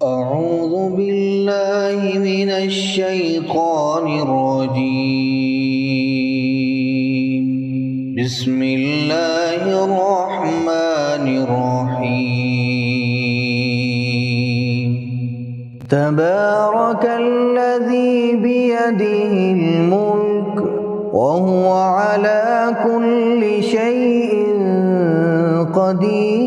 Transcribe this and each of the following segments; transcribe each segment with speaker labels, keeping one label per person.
Speaker 1: أعوذ بالله من الشيطان الرجيم. بسم الله الرحمن الرحيم. تبارك الذي بيده الملك وهو على كل شيء قدير.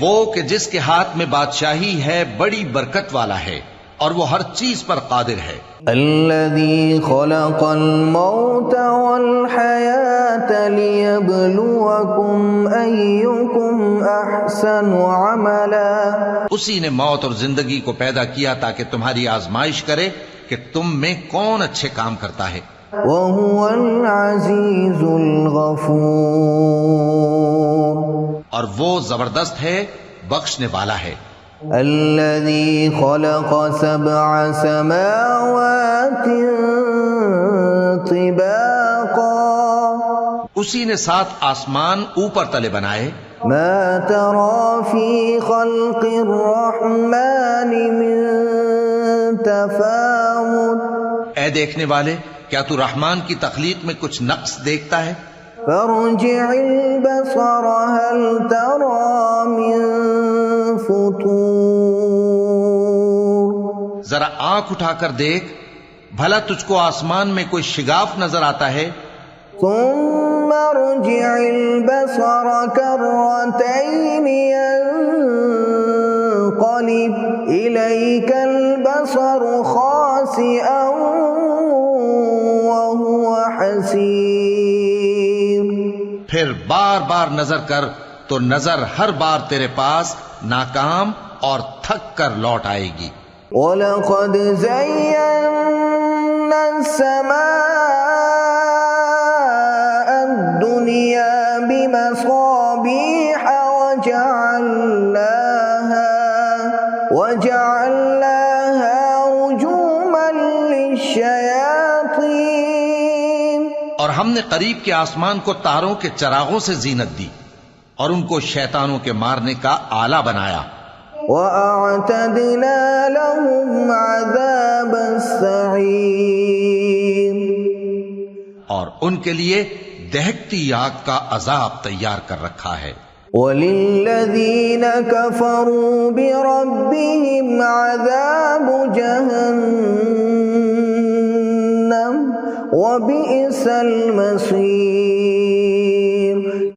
Speaker 2: وہ کہ جس کے ہاتھ میں بادشاہی ہے بڑی برکت والا ہے اور وہ ہر چیز پر قادر ہے.
Speaker 1: الذي خلق الموت والحياة ليبلوكم أيكم أحسن عملا.
Speaker 2: اسی نے موت اور زندگی کو پیدا کیا تاکہ تمہاری آزمائش کرے کہ تم میں کون اچھے کام کرتا ہے.
Speaker 1: وهو العزيز الغفور.
Speaker 2: اور وہ زبردست ہے، بخشنے والا ہے.
Speaker 1: الذي خلق 7 سماوات طباقا.
Speaker 2: اسی نے 7 آسمان اوپر تلے بنائے.
Speaker 1: ما ترى في خلق الرحمن من تفاوت.
Speaker 2: اے دیکھنے والے، کیا تو رحمان کی تخلیق میں کچھ نقص دیکھتا ہے؟
Speaker 1: فارجع البصر هل ترى من فطور.
Speaker 2: ذرا آنکھ اٹھا کر دیکھ، بھلا تجھ کو آسمان میں کوئی شگاف نظر آتا ہے؟
Speaker 1: ثم ارجع البصر كرتين ينقلب إليك البصر خاسئا وهو حسير.
Speaker 2: پھر بار بار نظر کر تو نظر ہر بار تیرے پاس ناکام اور تھک کر لوٹ آئے گی.
Speaker 1: وَلَقَدْ زَيَّنَّا السَّمَاءَ الدُّنْيَا بِمَصَابِيحَ وَجَعَلْنَاهَا رُجُومًا لِلشَّيَاطِينِ.
Speaker 2: اور ہم نے قریب کے آسمان کو تاروں کے چراغوں سے زینت دی اور ان کو شیطانوں کے مارنے کا آلہ بنایا.
Speaker 1: وَأَعْتَدْنَا لَهُمْ عَذَابَ السَّعِيرِ.
Speaker 2: اور ان کے لیے دہکتی آگ کا عذاب تیار کر رکھا ہے.
Speaker 1: وَلِلَّذِينَ كَفَرُوا بِرَبِّهِمْ عَذَابُ جَهَنَّمَ وَبِئْسَ الْمَصِيرُ.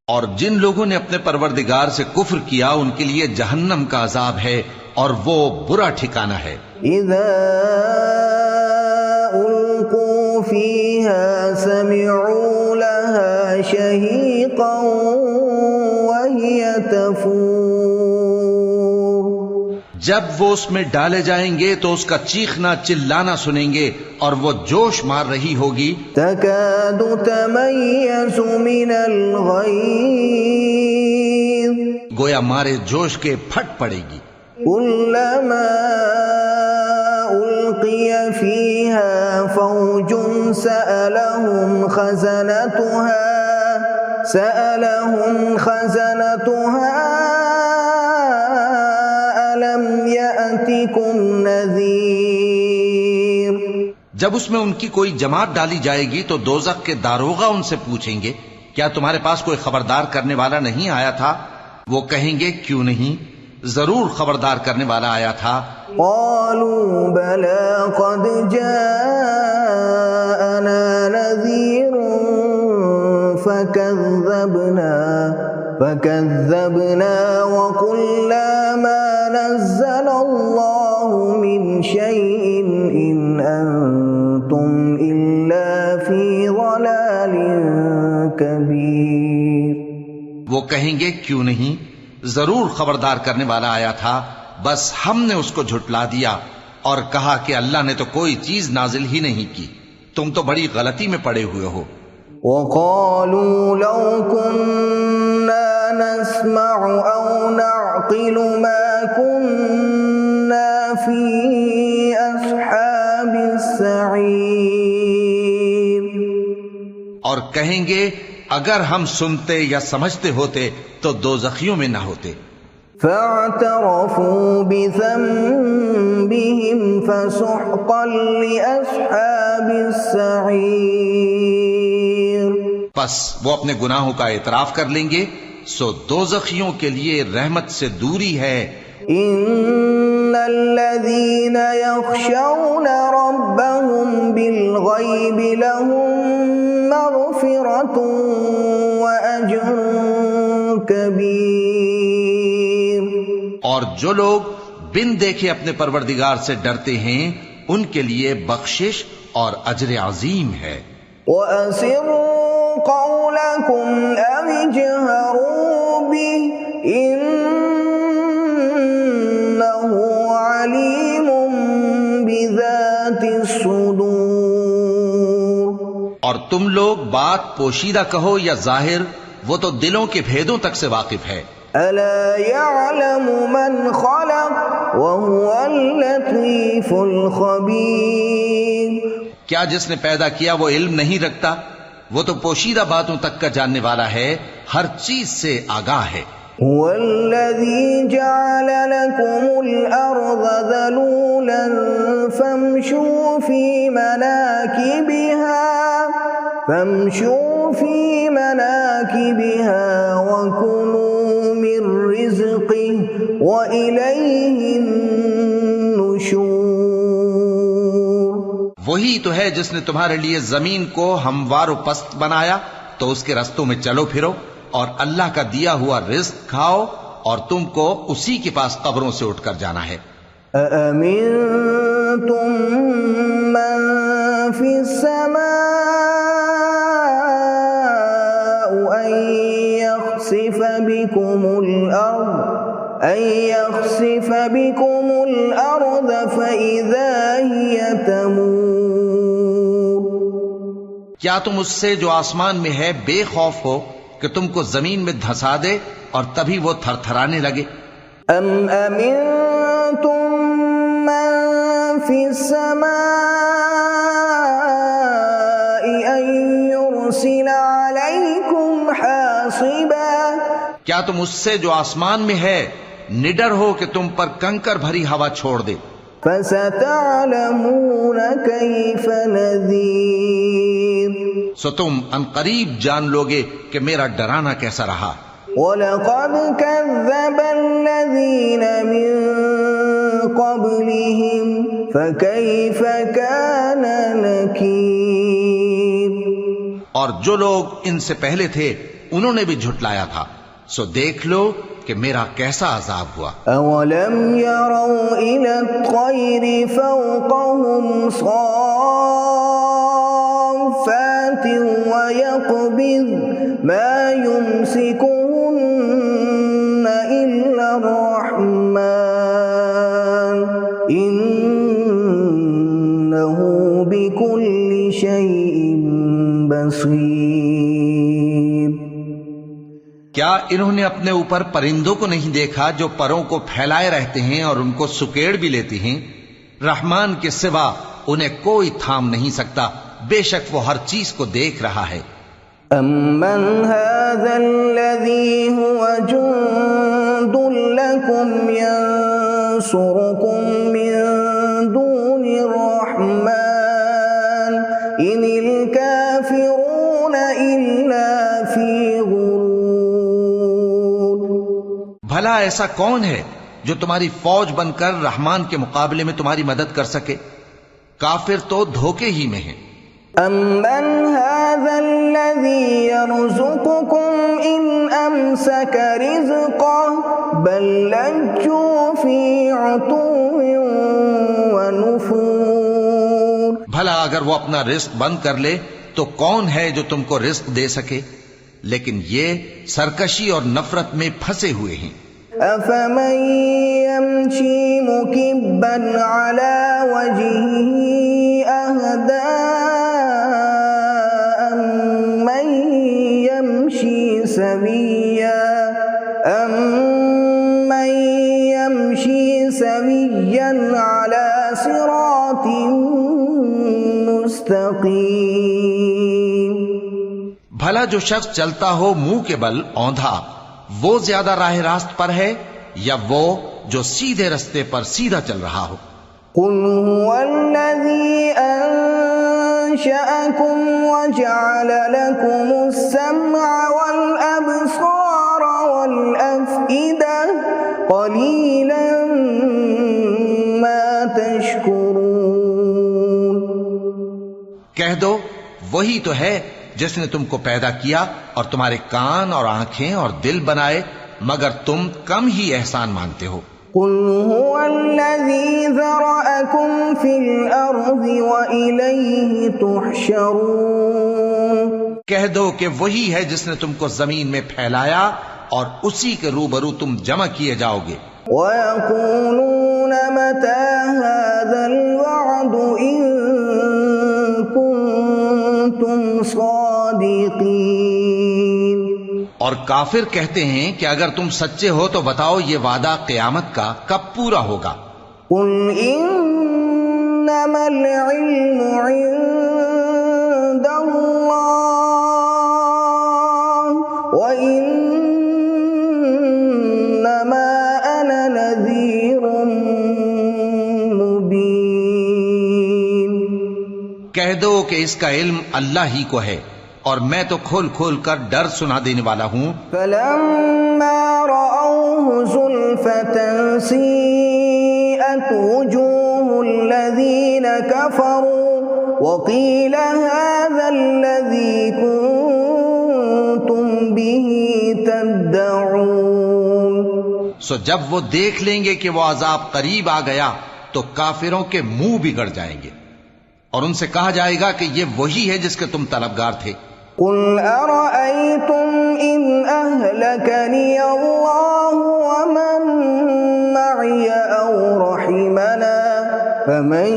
Speaker 2: اور جن لوگوں نے اپنے پروردگار سے کفر کیا ان کے لیے جہنم کا عذاب ہے اور وہ برا ٹھکانہ ہے.
Speaker 1: اذا القوا فيها سمعوا لها شهيقا وهي تفور.
Speaker 2: جب وہ اس میں ڈالے جائیں گے تو اس کا چیخنا چلانا سنیں گے اور وہ جوش مار رہی ہوگی.
Speaker 1: تكاد تميز من الغيظ.
Speaker 2: گویا مارے جوش کے پھٹ پڑے گی.
Speaker 1: كلما ألقي فيها فوج سألهم خزنتها ألم يأتكم نذير.
Speaker 2: جب اس میں ان کی کوئی جماعت ڈالی جائے گی تو دوزخ کے داروغہ ان سے پوچھیں گے کیا تمہارے پاس کوئی خبردار کرنے والا نہیں آیا تھا؟ وہ کہیں گے کیوں نہیں، ضرور خبردار کرنے والا آیا تھا.
Speaker 1: قالوا بلى قد جاءنا نذير فكذبنا وقلنا ما نزل الله من شيء إن أنتم إلا في ضلال كبير.
Speaker 2: وہ کہیں گے کیوں نہیں، ضرور خبردار کرنے والا آیا تھا، بس ہم نے اس کو جھٹلا دیا اور کہا کہ اللہ نے تو کوئی چیز نازل ہی نہیں کی، تم تو بڑی غلطی میں پڑے ہوئے ہو.
Speaker 1: وقالوا لو كنا نسمع أو نعقل ما كنا في أصحاب السعير.
Speaker 2: اور کہیں گے اگر ہم سنتے یا سمجھتے ہوتے تو دوزخیوں میں نہ ہوتے.
Speaker 1: فاعترفوا بذنبهم فسحقا لأصحاب السعير.
Speaker 2: پس وہ اپنے گناہوں کا اعتراف کر لیں گے، سو دوزخیوں کے لیے رحمت سے دوری ہے.
Speaker 1: ان الذين يخشون ربهم بالغيب لهم مغفرة واجر كبير.
Speaker 2: اور جو لوگ بن دیکھے اپنے پروردگار سے ڈرتے ہیں ان کے لیے بخشش اور اجر عظیم ہے.
Speaker 1: وَأَسِرُّوا قَوْلَكُمْ أَوِ اجْهَرُوا بِهِ إِنَّهُ عَلِيمٌ بِذَاتِ الصُّدُورِ.
Speaker 2: اور تم لوگ بات پوشیدہ کہو یا ظاہر، وہ تو دلوں کے بھیدوں تک سے واقف ہے.
Speaker 1: أَلَا يَعْلَمُ مَنْ خَلَقَ وَهُوَ اللَّطِيفُ الْخَبِيرُ.
Speaker 2: کیا جس نے پیدا کیا وہ علم نہیں رکھتا؟ وہ تو پوشیدہ باتوں تک کا جاننے والا ہے، ہر چیز سے آگاہ ہے.
Speaker 1: هو الذي جعل لكم الأرض ذلولا فامشوا في مناكبها وكلوا من رزقه وإليه النشور.
Speaker 2: وہی تو ہے جس نے تمہارے لیے زمین کو ہموار و پست بنایا، تو اس کے رستوں میں چلو پھرو اور اللہ کا دیا ہوا رزق کھاؤ، اور تم کو اسی کے پاس قبروں سے اٹھ کر جانا ہے.
Speaker 1: أَأَمِنْتُمْ مَنْ فِي السَّمَاءِ أَنْ يَخْسِفَ بِكُمُ الْأَرْضَ فَإِذَا هِيَ تَمُورُ.
Speaker 2: کیا تم اس سے جو آسمان میں ہے بے خوف ہو کہ تم کو زمین میں دھسا دے اور تبھی وہ تھر تھرانے لگے؟
Speaker 1: أَمْ أَمِنْتُمْ مَنْ فِي السَّمَاءِ أَنْ يُرْسِلَ عَلَيْكُمْ حَاصِبًا.
Speaker 2: کیا تم اس سے جو آسمان میں ہے نڈر ہو کہ تم پر کنکر بھری ہوا چھوڑ دے؟
Speaker 1: فَسَتَعْلَمُونَ كَيْفَ نَذِيرٌ.
Speaker 2: سو تم ان قریب جان لوگے کہ میرا ڈرانا کیسا رہا.
Speaker 1: وَلَقَدْ كَذَّبَ الَّذِينَ مِن قَبْلِهِمْ فَكَيْفَ كَانَ نَكِيرٌ.
Speaker 2: اور جو لوگ ان سے پہلے تھے انہوں نے بھی جھٹلایا تھا، سو دیکھ لو کہ میرا کیسا عذاب ہوا.
Speaker 1: أَوَلَمْ يَرَوْا إِلَى الطَّيْرِ فَوْقَهُمْ صَافَّاتٍ وَيَقْبِضْنَ مَا يُمْسِكُهُنَّ إِلَّا الرَّحْمَنُ إِنَّهُ بِكُلِّ شَيْءٍ بَصِيرٌ.
Speaker 2: کیا انہوں نے اپنے اوپر پرندوں کو نہیں دیکھا جو پروں کو پھیلائے رہتے ہیں اور ان کو سکیڑ بھی لیتی ہیں؟ رحمان کے سوا انہیں کوئی تھام نہیں سکتا، بے شک وہ ہر چیز کو دیکھ رہا ہے.
Speaker 1: أَمَّنْ هَذَا الَّذِي هُوَ جُنْدٌ لَكُمْ يَنْصُرُكُمْ مِنْ دُونِ الرَّحْمَنِ إِنِ الْكَافِرُونَ إِلَّا فِي غُرُورٍ.
Speaker 2: بھلا ایسا کون ہے جو تمہاری فوج بن کر رحمان کے مقابلے میں تمہاری مدد کر سکے؟ کافر تو دھوکے ہی میں ہیں.
Speaker 1: أَمَّنْ هَذَا الَّذِي يَرْزُقُكُمْ إِنْ أَمْسَكَ رِزْقَهُ بَلْ لَجُّوا فِي عُتُوٍّ وَنُفُورٍ.
Speaker 2: بھلا اگر وہ اپنا رزق بند کر لے تو کون ہے جو تم کو رزق دے سکے؟ لیکن یہ سرکشی اور نفرت میں پھنسے ہوئے ہیں.
Speaker 1: أَفَمَنْ يَمْشِي مُكِبًّا عَلَى وَجْهِهِ أَهْدَىٰ أَمَّن يَمْشِي سَوِيًّا عَلَى صِرَاطٍ مُسْتَقِيمٍ.
Speaker 2: بھلا جو شخص چلتا ہو منہ کے بل اوندھا، وہ زیادہ راہ راست پر ہے یا وہ جو سیدھے رستے پر سیدھا چل رہا ہو؟
Speaker 1: قل هو الذي أنشأكم وجعل لكم السمع والأبصار والأفئدة قليلا ما تشكرون۔
Speaker 2: کہہ دو وہی تو ہے جس نے تم کو پیدا کیا اور تمہارے کان اور آنکھیں اور دل بنائے، مگر تم کم ہی احسان مانتے ہو۔
Speaker 1: قل هو الذي ذرأكم في الأرض وإليه تحشرون۔
Speaker 2: کہہ دو کہ وہی ہے جس نے تم کو زمین میں پھیلایا اور اسی کے روبرو تم جمع کیے جاؤ گے۔
Speaker 1: وَيَقُولُونَ مَتَى هَذَا الْوَعْدُ إِن كُنتُمْ صَادِقِينَ۔
Speaker 2: اور کافر کہتے ہیں کہ اگر تم سچے ہو تو بتاؤ یہ وعدہ قیامت کا کب پورا ہوگا؟
Speaker 1: قُلْ إِنَّمَا الْعِلْمُ عِندَ اللَّهِ وَإِنَّمَا أَنَا نَذِيرٌ مُبِينٌ۔
Speaker 2: کہہ دو کہ اس کا علم اللہ ہی کو ہے اور میں تو کھول کھول کر ڈر سنا دینے والا ہوں۔
Speaker 1: فَلَمَّا رَأَوْهُ زُلْفَةً سِيئَتْ وُجُوهُ الَّذِينَ كَفَرُوا وَقِيلَ هَذَا الَّذِي كُنتُمْ بِهِ تَدَّعُونَ۔
Speaker 2: سو جب وہ دیکھ لیں گے کہ وہ عذاب قریب آ گیا تو کافروں کے منہ بگڑ جائیں گے اور ان سے کہا جائے گا کہ یہ وہی ہے جس کے تم طلبگار تھے۔
Speaker 1: قُلْ أَرَأَيْتُمْ إِنْ أَهْلَكَنِيَ اللَّهُ وَمَن مَّعِيَ أَوْ رَحِمَنَا فَمَن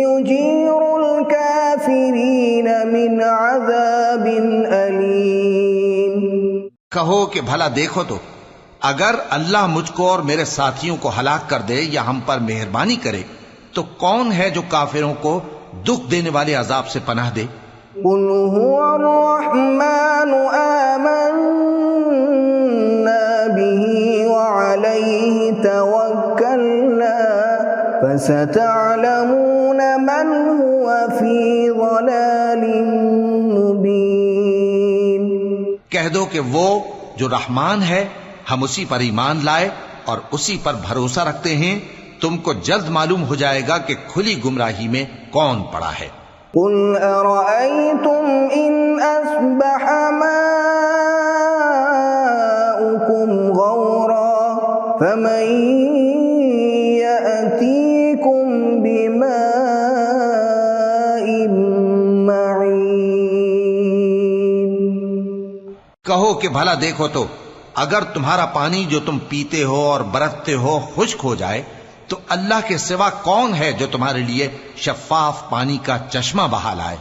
Speaker 1: يُجِيرُ الْكَافِرِينَ مِنْ عَذَابٍ أَلِيمٍ۔
Speaker 2: کہو کہ بھلا دیکھو تو اگر اللہ مجھ کو اور میرے ساتھیوں کو ہلاک کر دے یا ہم پر مہربانی کرے تو کون ہے جو کافروں کو دکھ دینے والے عذاب سے پناہ دے؟
Speaker 1: قُلْ هُوَ الرَّحْمَنُ آمَنَّا بِهِ وَعَلَيْهِ تَوَكَّلْنَا فَسَتَعْلَمُونَ مَنْ هُوَ فِي ضَلَالٍ مُبِينٍ۔
Speaker 2: کہہ دو کہ وہ جو رحمان ہے ہم اسی پر ایمان لائے اور اسی پر بھروسہ رکھتے ہیں، تم کو جلد معلوم ہو جائے گا کہ کھلی گمراہی میں کون پڑا ہے۔
Speaker 1: قُلْ أَرَأَيْتُمْ إِنْ أَصْبَحَ مَاؤُكُمْ غَوْرًا فَمَن يَأْتِيكُم بِمَاءٍ مَّعِينٍ۔
Speaker 2: کہو کہ بھلا دیکھو تو اگر تمہارا پانی جو تم پیتے ہو اور برتتے ہو خشک ہو جائے تو اللہ کے سوا کون ہے جو تمہارے لیے شفاف پانی کا چشمہ بہا لائے؟